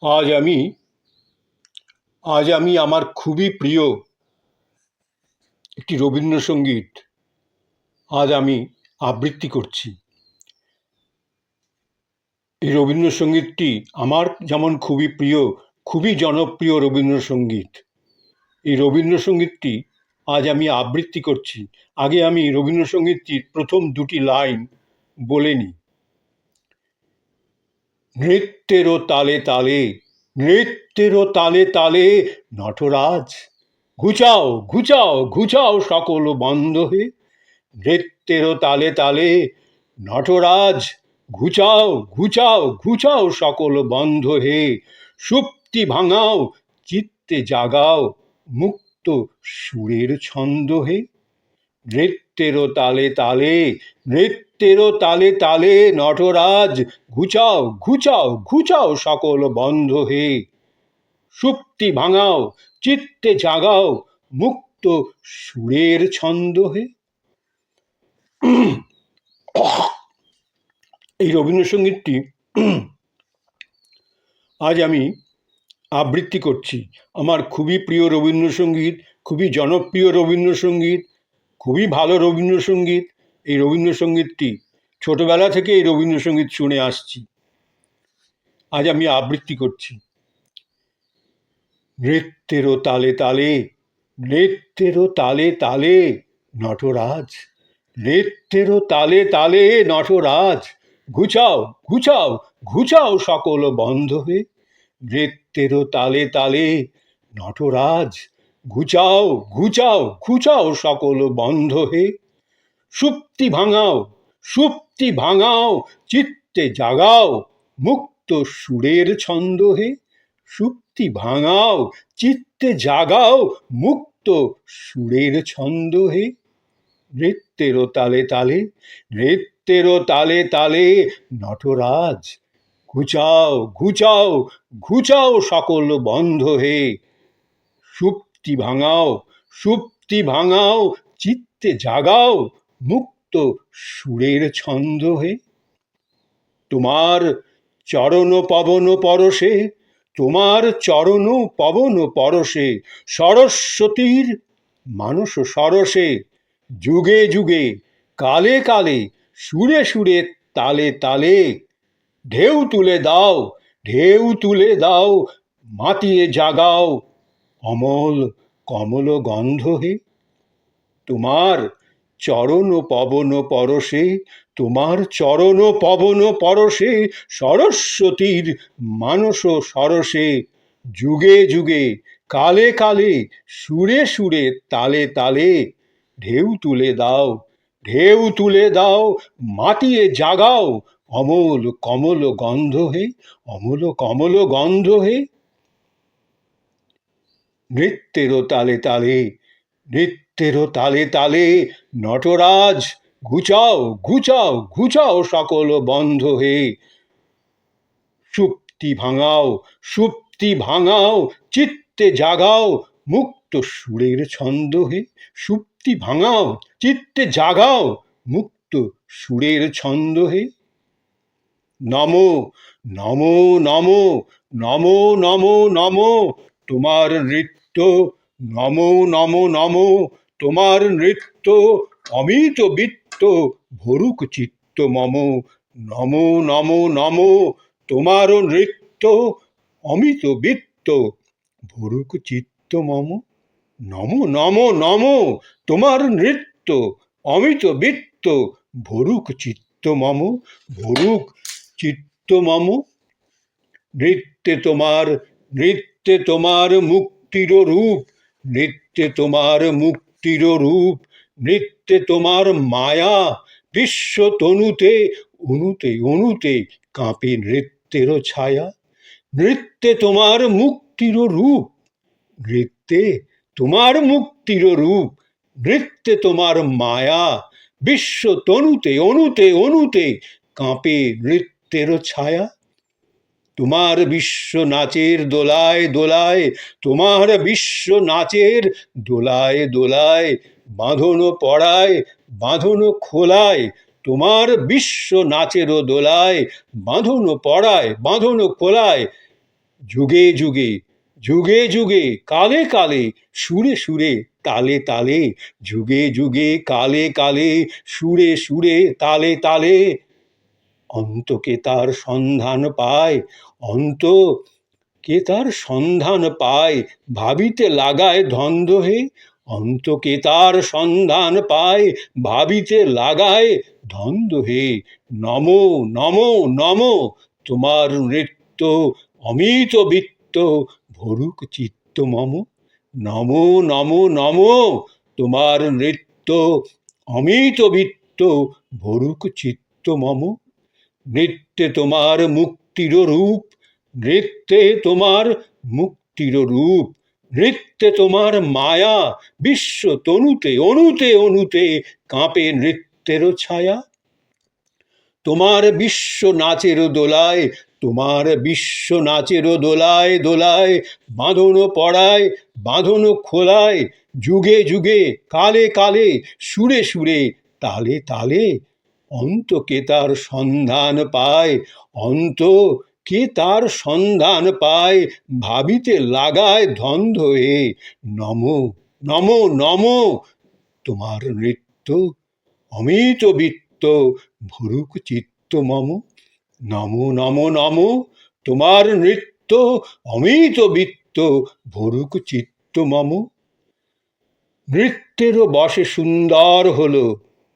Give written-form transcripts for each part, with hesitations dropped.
আজ আমি আমার খুবই প্রিয় একটি রবীন্দ্রসঙ্গীত আজ আমি আবৃত্তি করছি। এই রবীন্দ্রসঙ্গীতটি আমার যেমন খুবই প্রিয়, খুবই জনপ্রিয় রবীন্দ্রসঙ্গীত। এই রবীন্দ্রসঙ্গীতটি আজ আমি আবৃত্তি করছি। আগে আমি রবীন্দ্রসঙ্গীতটির প্রথম দুটি লাইন বলে নিই। নৃত্যেরও তালে তালে, নৃত্যেরও তালে তালে নটরাজ ঘুচাও ঘুচাও ঘুচাও সকল বন্ধ হে। নৃত্যেরও তালে তালে নটরাজ ঘুচাও ঘুচাও ঘুচাও সকল বন্ধ হে। সুপ্তি ভাঙাও চিত্তে জাগাও মুক্ত সুরের ছন্দ হে। নৃত্যেরও তালে তালে, নৃত্যেরও তালে তালে নটরাজ ঘুচাও ঘুচাও ঘুচাও সকল বন্ধ হে। সুপ্তি ভাঙাও চিত্তে জাগাও মুক্ত সুরের ছন্দ হে। এই রবীন্দ্রসঙ্গীতটি আজ আমি আবৃত্তি করছি। আমার খুবই প্রিয় রবীন্দ্রসঙ্গীত, খুবই জনপ্রিয় রবীন্দ্রসঙ্গীত, খুবই ভালো রবীন্দ্রসঙ্গীত। এই রবীন্দ্রসঙ্গীতটি ছোটবেলা থেকে এই রবীন্দ্রসঙ্গীত শুনে আসছি। আজ আমি আবৃত্তি করছি। নৃত্যেরও তালে তালে, নৃত্যেরও তালে তালে নটরাজ, নৃত্যেরও তালে তালে নটরাজ ঘুচাও ঘুচাও ঘুচাও সকল বন্ধ হে। নৃত্যেরও তালে তালে নটরাজ ঘুচাও ঘুচাও ঘুচাও সকল বন্ধ হে। সুপ্তি ভাঙাও সুপ্তি ভাঙাও চিত্তে জাগাও মুক্ত সুরের ছন্দ হে। সুপ্তি ভাঙাও চিত্তে জাগাও মুক্ত সুরের ছন্দ হে। নৃত্যেরও তালে তালে, নৃত্যেরও তালে তালে নটরাজ ঘুচাও ঘুচাও ঘুচাও সকল বন্ধ হে। সুপ্তি ভাঙাও সুপ্তি ভাঙাও চিত্তে জাগাও মুক্ত সুরের ছন্দ হে। তোমার চরণ পবন পরশে, তোমার চরণ পবন পরশে সরস্বতীর মানস সরসে যুগে যুগে কালে কালে সুরে সুরে তালে তালে ঢেউ তুলে দাও, ঢেউ তুলে দাও মাতিয়ে জাগাও অমল কমল গন্ধ হে। তোমার চরণ পবন পরশে, তোমার চরণ পবন পরশে সরস্বতীর মানস সরসে যুগে যুগে কালে কালে সুরে সুরে তালে তালে ঢেউ তুলে দাও, ঢেউ তুলে দাও মাতিয়ে জাগাও অমল কমল গন্ধ হে, অমল কমল গন্ধ হে। নৃত্যেরও তালে তালে, নৃত্যেরও তালে তালে নটরাজ ঘুচাও ঘুচাও ঘুচাও সকল বন্ধ হে। সুপ্তি ভাঙাও সুপ্তি ভাঙাও চিত্তে জাগাও মুক্ত সুরের ছন্দ হে। সুপ্তি ভাঙাও চিত্তে জাগাও মুক্ত সুরের ছন্দ হে। নমো নমো নমো নমো নমো নমো তোমার নৃত্য, নমো নমো নমো তোমার নৃত্য অমিত বৃত্ত ভরুক চিত্ত মম। নমো নমো নমো তোমার নৃত্য অমিত বৃত্ত ভরুক চিত্ত মম। নমো নমো নমো তোমার নৃত্য অমিত বৃত্ত ভরুক চিত্ত মম, ভরুক চিত্ত মম। নৃত্যে তোমার মুক্তির রূপ, নৃত্যে তোমার মুক্তির রূপ, নৃত্যে তোমার মায়া বিশ্ব তনুতে অনুতে অনুতে কাঁপে নৃত্যের ছায়া। নৃত্যে তোমার মুক্তির রূপ, নৃত্যে তোমার মুক্তির রূপ, নৃত্যে তোমার মায়া বিশ্ব তনুতে অনুতে অনুতে কাঁপে নৃত্যের ছায়া। তোমার বিশ্ব নাচের দোলায় দোলায়, তোমার বিশ্ব নাচের দোলায় দোলায় বাঁধনো পড়ায় বাঁধনো খোলায়, তোমার বিশ্ব নাচের দোলায় বাঁধনো পড়ায় বাঁধনো খোলায় যুগে যুগে যুগে যুগে কালে কালে সুরে সুরে তালে তালে যুগে যুগে কালে কালে সুরে সুরে তালে তালে অন্তকে তার সন্ধান পায়, অন্ত কে তার সন্ধান পায়, ভাবিতে লাগায় ধন্ধ হে, অন্তকে তার সন্ধান পায়, ভাবিতে লাগায় ধন্ধ হে। নম নম নম তোমার নৃত্য অমিত বৃত্ত ভরুক চিত্ত মম, নম নম নম তোমার নৃত্য অমিত বৃত্ত ভরুক চিত্ত মম। নৃত্যে তোমার মুক্তির রূপ, নৃত্যে তোমার মুক্তির রূপ, নৃত্যে তোমার মায়া, বিশ্ব তনুতে অনুতে অনুতে কাঁপে নৃত্যের ছায়া। তোমার বিশ্ব নাচের দোলায়, তোমার বিশ্ব নাচের দোলায় দোলায়, বাঁধনো পড়ায় বাঁধনো খোলায়, যুগে যুগে কালে কালে সুরে সুরে তালে তালে অন্ত কে তার সন্ধান পায়, অন্ত কে তার সন্ধান পায়, ভাবিতে লাগায় ধন্ধ হে। নম নম নম তোমার নৃত্য অমিত বৃত্ত ভরুক চিত্ত মম, নম নম নম তোমার নৃত্য অমিত বৃত্ত ভরুক চিত্ত মম। নৃত্যেরও বসে সুন্দর হলো,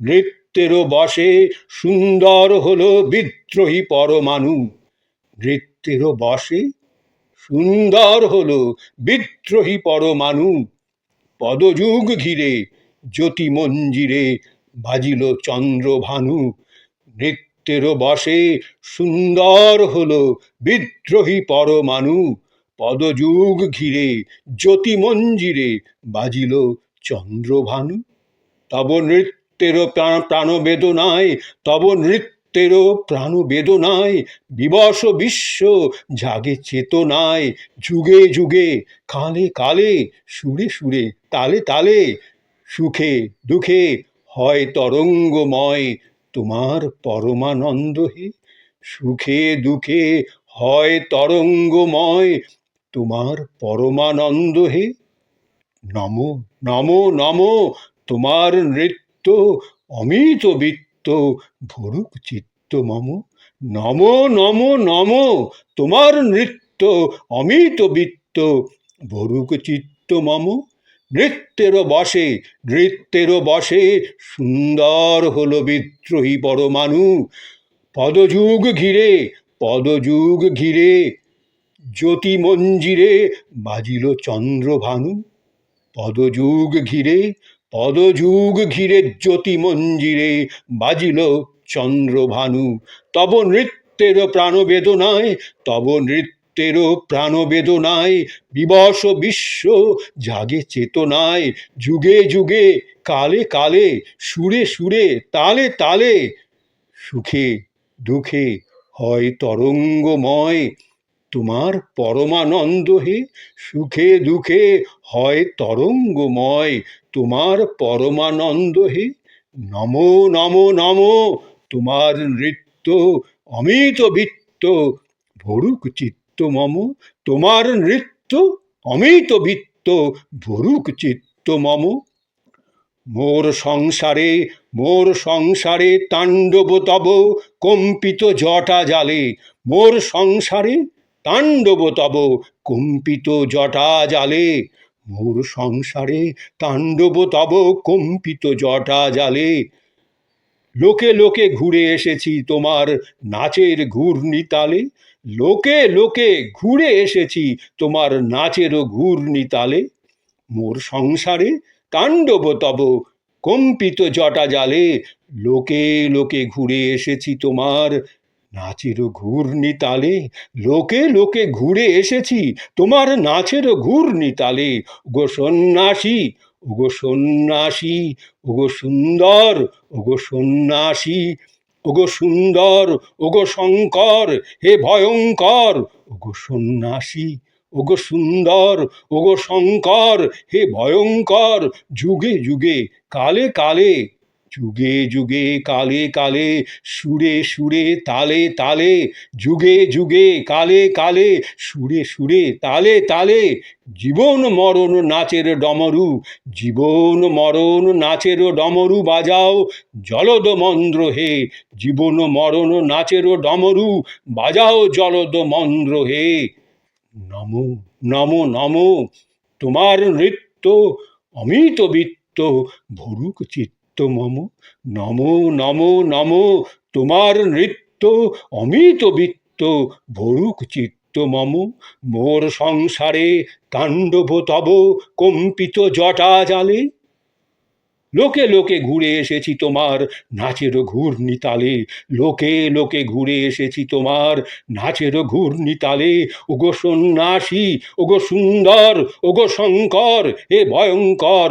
নৃত্যেরও বসে সুন্দর হলো বিদ্রোহী পরমাণু, নৃত্যেরও বসে সুন্দর হলো বিদ্রোহী পরমাণু। পদযুগ ঘিরে জ্যোতি মঞ্জিরে বাজিল চন্দ্রভানু, নৃত্যেরও বসে সুন্দর হলো বিদ্রোহী পরমাণু। পদযুগ ঘিরে জ্যোতি মঞ্জিরে বাজিল চন্দ্রভানু। তব নৃত্যেরও প্রাণবেদনায়, তব নৃত্যেরও প্রাণবেদনায় বিবশ বিশ্ব জাগে চেতনায়, যুগে যুগে কালে কালে সুরে সুরে তালে তালে সুখে দুঃখে হয় তরঙ্গময় তোমার পরমানন্দ হে, সুখে দুঃখে হয় তরঙ্গময় তোমার পরমানন্দ হে। নম নম নম তোমার নৃত্য অমিত বৃত্ত ভরুক চিত্ত মম, নম নম নম তোমার নৃত্য অমিত বৃত্ত ভরুক চিত্ত মম। নৃত্যেরও বসে নৃত্যেরও বসে সুন্দর হলো বিদ্রোহী পরমাণু, পদযুগ ঘিরে পদযুগ ঘিরে জ্যোতি মঞ্জিরে বাজিল চন্দ্রভানু, পদযুগ ঘিরে পদযুগ ঘিরে জ্যোতি মঞ্জিরে বাজিল চন্দ্রভানু। তব নৃত্যের প্রাণবেদনায়, তব নৃত্যের প্রাণবেদনায় বিবশ বিশ্ব জাগে চেতনায়, যুগে যুগে কালে কালে সুরে সুরে তালে তালে সুখে দুঃখে হয় তরঙ্গময় তোমার পরমানন্দ হে, সুখে দুঃখে হয় তরঙ্গময় তোমার পরমানন্দ হে। নম নম নম তোমার নৃত্য অমিত বৃত্ত ভরুক চিত্ত মম, তোমার নৃত্য অমিত বৃত্ত ভরুক চিত্ত মম। মোর সংসারে তাণ্ডব তব কম্পিত জটা জালে, মোর সংসারে তাণ্ডব তব কম্পিত জটা জালে, মোর সংসারে তাণ্ডব তব কম্পিত জটা জালে। লোকে লোকে ঘুরে এসেছি তোমার নাচের ঘূর্ণি তালে, লোকে লোকে ঘুরে এসেছি তোমার নাচের ঘূর্ণি তালে। মোর সংসারে তাণ্ডব তব কম্পিত জটা জালে, লোকে লোকে ঘুরে এসেছি তোমার নাচের ঘূর্ণি তালে, লোকে লোকে ঘুরে এসেছি তোমার নাচের ঘূর্ণি তালে। ওগো সন্ন্যাসী ওগো সন্ন্যাসী ওগো সুন্দর ওগো সন্ন্যাসী, ওগো সুন্দর ওগো শঙ্কর হে ভয়ঙ্কর, ওগো সন্ন্যাসী ওগো সুন্দর ওগো শঙ্কর হে ভয়ঙ্কর, যুগে যুগে কালে কালে যুগে যুগে কালে কালে সুরে সুরে তালে তালে যুগে যুগে কালে কালে সুরে সুরে তালে তালে জীবন মরণ নাচের ডমরু, জীবন মরণ নাচের ডমরু বাজাও জলদ মন্দ্র হে, জীবন মরণ নাচের ডমরু বাজাও জলদ মন্দ্র হে। নমো নমো নমো, তোমার নৃত্য অমিত বৃত্ত ভরুক চিত্ত মম। নমো নমো নমো, তোমার নৃত্য অমিত বৃত্ত ভরুক চিত্ত মম। মোর সংসারে তাণ্ডব তব কম্পিত জটা জালে, লোকে লোকে ঘুরে এসেছি তোমার নাচের ঘূর্ণি তালে, লোকে লোকে ঘুরে এসেছি তোমার নাচের ঘূর্ণি তালে। ওগো সন্ন্যাসী, ওগো সুন্দর, ওগো শঙ্কর, এ ভয়ঙ্কর,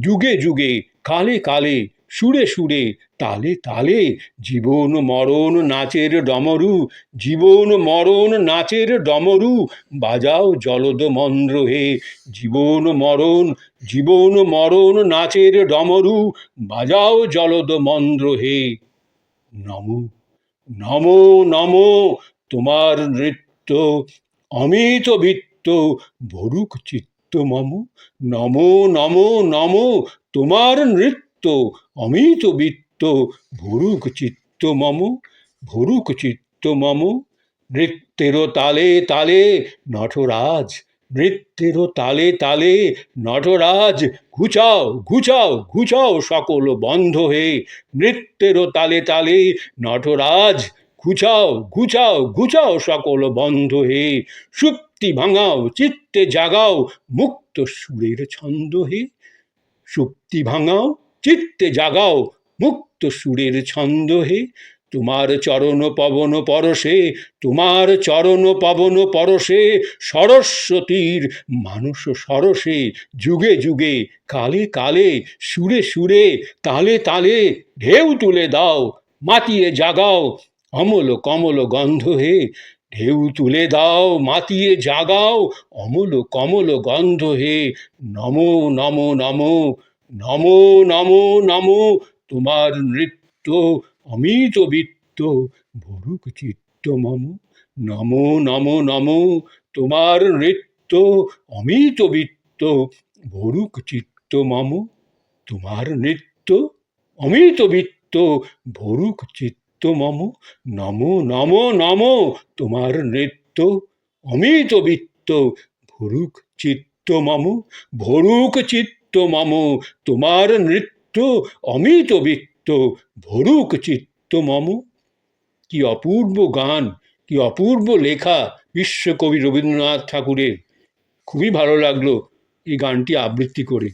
যুগে যুগে কালে কালে সুরে সুরে তালে তালে জীবন মরণ নাচের ডমরু, জীবন মরণ নাচের ডমরু বাজাও জলদ মন্দ্র হে। জীবন মরণ নাচের ডমরু বাজাও জলদ মন্দ্র হে। নমো নমো নমো, তোমার নৃত্য অমিত বৃত্ত ভরুক চিত্ত মম। নমো নমো নমো, তোমার নৃত্য অমিত বৃত্ত ভরুক চিত্ত মম, ভরুক চিত্ত মম। নৃত্যের তালে তালে নটরাজ, নৃত্যের তালে তালে নটরাজ ঘুচাও ঘুচাও ঘুচাও সকল বন্ধ হে। নৃত্যের তালে তালে নটরাজ ঘুচাও ঘুচাও ঘুচাও সকল বন্ধ হে। সুপ্তি ভাঙাও চিত্তে জাগাও মুক্ত সুরের ছন্দ হে। সুপ্তি ভাঙাও চিত্তে জাগাও মুক্ত সুরের ছন্দ হে। তোমার চরণ পবন পরশে, তোমার চরণ পবন পরশে সরস্বতীর মানস সরসে, যুগে যুগে কালে কালে সুরে সুরে তালে তালে ঢেউ তুলে দাও মাতিয়ে জাগাও অমল কমল গন্ধ হে। ঢেউ তুলে দাও মাতিয়ে জাগাও অমল কমল গন্ধ হে। নমো নমো নমো, নমো নমো নমো, তোমার নৃত্য অমিত বৃত্ত ভরুক চিত্ত মম। নমো নমো নমো, তোমার নৃত্য অমিত বৃত্ত ভরুক চিত্ত মম। তোমার নৃত্য অমিত বৃত্ত ভরুক চিত্ত মম। নমো নমো নমো, তোমার নৃত্য অমিত বৃত্ত ভরুক চিত্ত মম, ভরুক চিত্ত মম। তোমার নৃত্য অমিত বৃত্ত ভরুক চিত্ত মম। কি অপূর্ব গান, কি অপূর্ব লেখা বিশ্বকবি রবীন্দ্রনাথ ঠাকুরের। খুবই ভালো লাগলো এই গানটি আবৃত্তি করে।